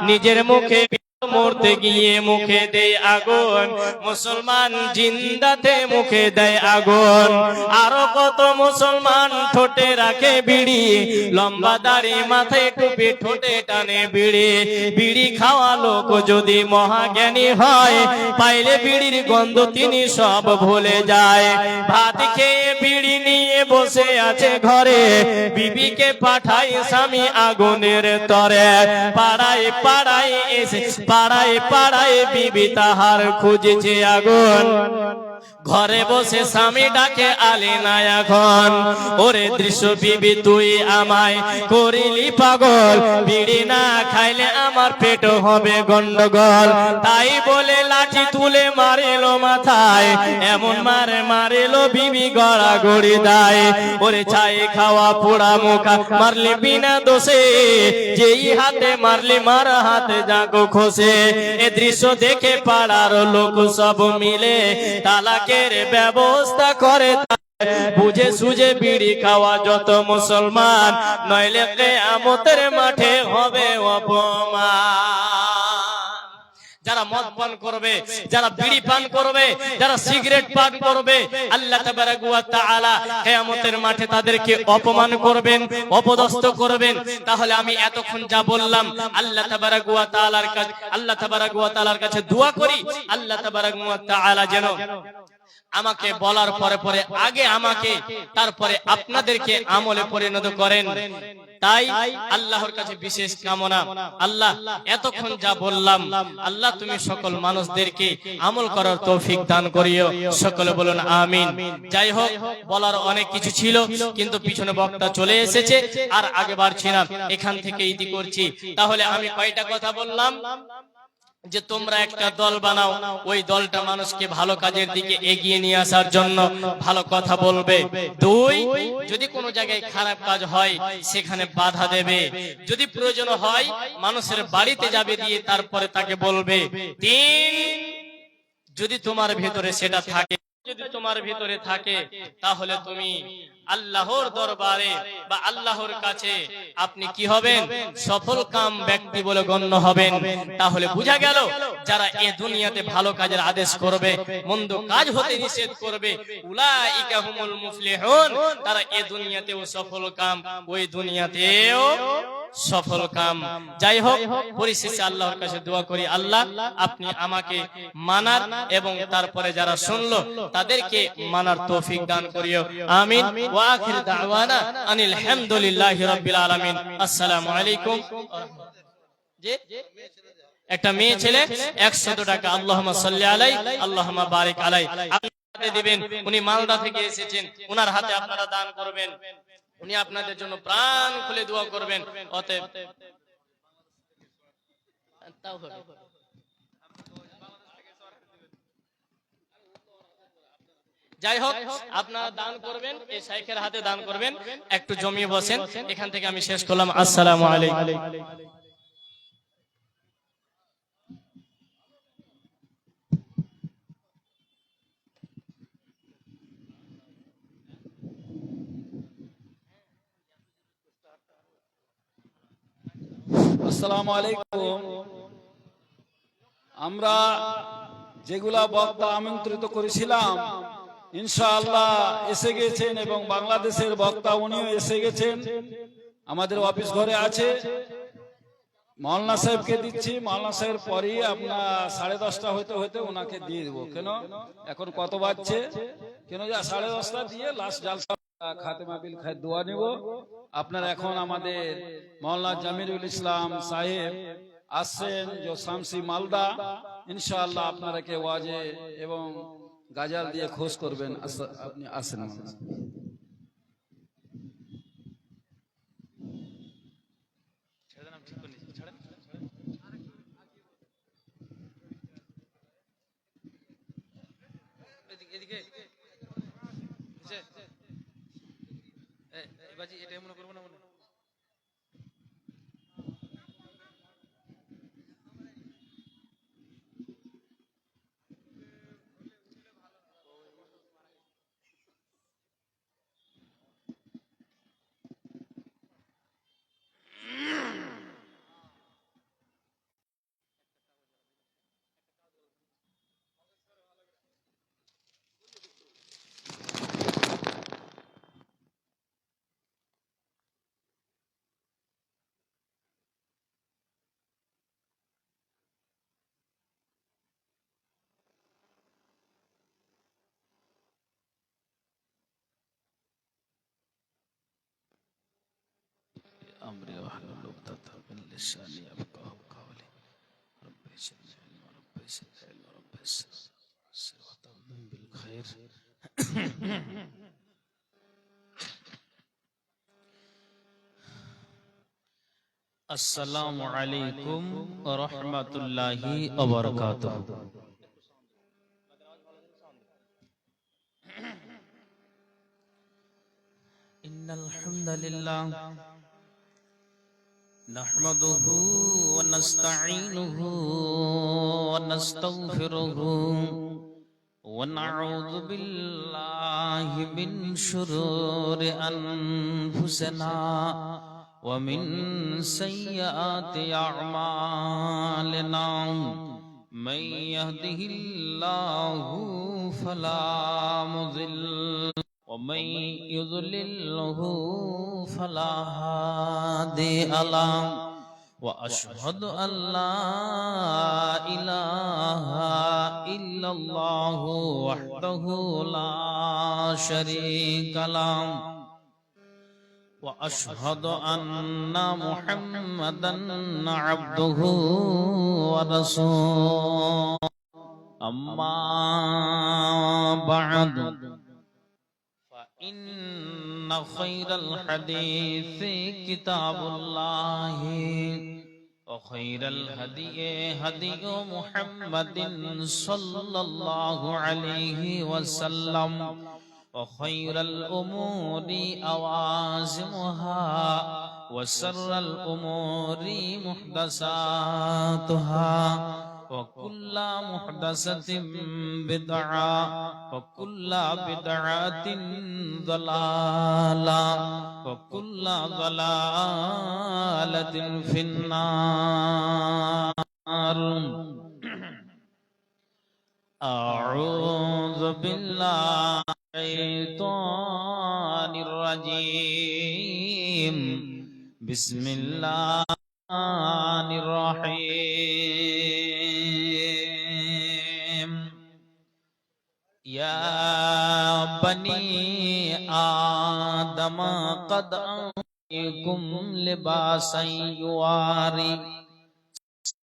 নিজের মুখে মরতে গিয়ে মুখে দেয় আগুন, মুসলমান জিন্দাতে মুখে দেয় আগুন। আরো কত মুসলমান ঠোঁটে রাখে বিড়ি, লম্বা দাড়ি মাথায় টুপি ঠোঁটে টানে বিড়ি। বিড়ি খাওয়া লোক যদি মহাজ্ঞানী হয়, পাইলে বিড়ির গন্ধ তিনি সব ভুলে যায়। ভাত খেয়ে বিড়ি নিয়ে বসে আছে ঘরে, বিবিকে পাঠায় স্বামী আগুনের তরে। পাড়ায় পাড়ায় এসে পাড়ায় পাড়ায় বিবি তাহার খুঁজছে আগুন, ঘরে বসে স্বামী ডাকে আলে না এখন। ওরে দৃশ্য বিবি তুই আমায় করিলি পাগল, বিড়ি না খাইলে আমার পেট হবে গন্ডগোল। তাই বলে লাঠি তুলে মারিলো মাথায়, এমন মারে মারিলো বিবি গড়াগড়ি দায়। ওরে ছাই খাওয়া পোড়া মুখা মারলি বিনা দোষে, যেই হাতে মারলি মার হাতে জাগো খসে। এ দৃশ্য দেখে পাড়ার লোক সব মিলে তালাকের ব্যবস্থা করে। বুঝে সুঝে বিড়ি খাওয়া যত মুসলমান, নইলে কিয়ামতের মাঠে হবে অপমান। যারা মদ পান করবে, যারা বিড়ি পান করবে, যারা সিগারেট পান করবে, আল্লাহ তাবারাক ওয়া তাআলা কিয়ামতের মাঠে তাদেরকে অপমান করবেন, অপদস্থ করবেন। তাহলে আমি এতক্ষণ যা বললাম, আল্লাহ তাবারাক ওয়া তাআলার কাছে দোয়া করি, আল্লাহ তাবারাক ওয়া তাআলা যেন আমাকে বলার পরে পরে আগে আমাকে, তারপরে আপনাদেরকে আমলে পরিণত করেন। তাই আল্লাহর কাছে বিশেষ কামনা, আল্লাহ এতক্ষণ যা বললাম, আল্লাহ তুমি সকল মানুষদেরকে আমল করার তৌফিক দান করিও। সকলে বলুন আমিন। যাই হোক, বলার অনেক কিছু ছিল, কিন্তু পিছনে বক্তা চলে এসেছে, আর আগে বাড়ছি না, এখান থেকে ইতি করছি। তাহলে আমি কয়টা কথা বললাম, যে তোমরা একটা দল বানাও, ওই দলটা মানুষকে ভালো কাজের দিকে এগিয়ে নিয়ে আসার জন্য ভালো কথা বলবে। দুই, যদি কোনো জায়গায় খারাপ কাজ হয় সেখানে বাধা দেবে, যদি প্রয়োজন হয় মানুষের বাড়িতে যাবে দিয়ে তারপরে তাকে বলবে। তিন, যদি তোমার ভেতরে সেটা থাকে, যদি তোমার ভিতরে থাকে, তাহলে তুমি আল্লাহর দরবারে বা আল্লাহর কাছে আপনি কি হবেন? সফল কাম ব্যক্তি বলে গণ্য হবেন। তাহলে বোঝা গেল, যারা এ দুনিয়াতে ভালো কাজের আদেশ করবে, মন্দ কাজ হতে নিষেধ করবে, উলাইকা হুমুল মুফলিহুন, তারা এ দুনিয়াতেও সফল কাম, ওই দুনিয়াতেও সফল কাম। যাই হোক, পরিশেষে আল্লাহর কাছে দোয়া করি, আল্লাহ আপনি আমাকে মানার এবং তারপরে যারা শুনলো তাদেরকে মানার তৌফিক দান করিও। আমিন। ওয়া আখির দাওয়ানা আনিল হামদুলিল্লাহি রাব্বিল আলামিন। আসসালামু আলাইকুম। জি, একটা মেয়ে ছেলে 100 টাকা, আল্লাহুম্মা সাল্লি আলাই আল্লাহুম্মা বারিক আলাই, আপনি দিবেন। উনি মালদা থেকে এসেছেন, উনার হাতে আপনারা দান করবেন, উনি আপনাদের জন্য প্রাণ খুলে দোয়া করবেন। অতএব তাও হবে। যাই হোক, আপনারা দান করবেন, এই শাইখের হাতে দান করবেন। একটু জমিয়ে বসেন, এখান থেকে আমি শেষ করলাম। আসসালামু আলাইকুম। আসসালামু আলাইকুম। আমরা যেগুলা বক্তা আমন্ত্রিত করেছিলাম ইনশাআল্লাহ এসে গেছেন, এবং বাংলাদেশের বক্তা উনিও এসে গেছেন, আমাদের অফিস ঘরে আছে। মাওলানা সাহেবকে দিচ্ছি, মাওলানা সাহেবের পরেই আপনার 10:30 হইতে হইতে ওনাকে দিয়ে দেবো। কেন এখন কত বাজছে, কেন যে 10:30 দিয়ে লাস্ট জালসা খাতেমা বিল খায় দোয়া নিব। আপনার এখন আমাদের মাওলানা জামিরুল ইসলাম সাহেব আসছেন, যে শামসি মালদা, ইনশাআল্লাহ আপনারাকে ওয়াজে এবং গাজাল দিয়ে খোঁজ করবেন। আপনি আসেন। لساني يفقهوا قولي رب زدني علما رب زدني علما رب يسر وتمم بالخير. আসসালামু আলাইকুম ওয়া রাহমাতুল্লাহি ওয়া বারাকাতুহু। ইন্নাল হামদালিল্লাহ নাহমাদুহু ওয়া নাস্তাঈনুহু ওয়া নাস্তাগফিরুহু ওয়া নাউযু বিল্লাহি মিন শুরুরি আনফুসিনা ومن سيئات أعمالنا من يهده الله فلا مضل ومن يضلله فلا هادي له وأشهد أن لا إله إلا الله وحده لا شريك له وأشهد أن محمدا عبده ورسوله أما بعد فإن خير الحديث كتاب الله وخير الهدي هدي محمد صلى الله عليه وسلم وخير الأمور أوازمها وشر الأمور محدثاتها وكل محدثة بدعة وكل بدعة ضلالة وكل ضلالة في النار. أعوذ بالله الشيطان الرجيم بسم الله الرحيم. يا بني آدم قد أنزلتكم لباسا يواري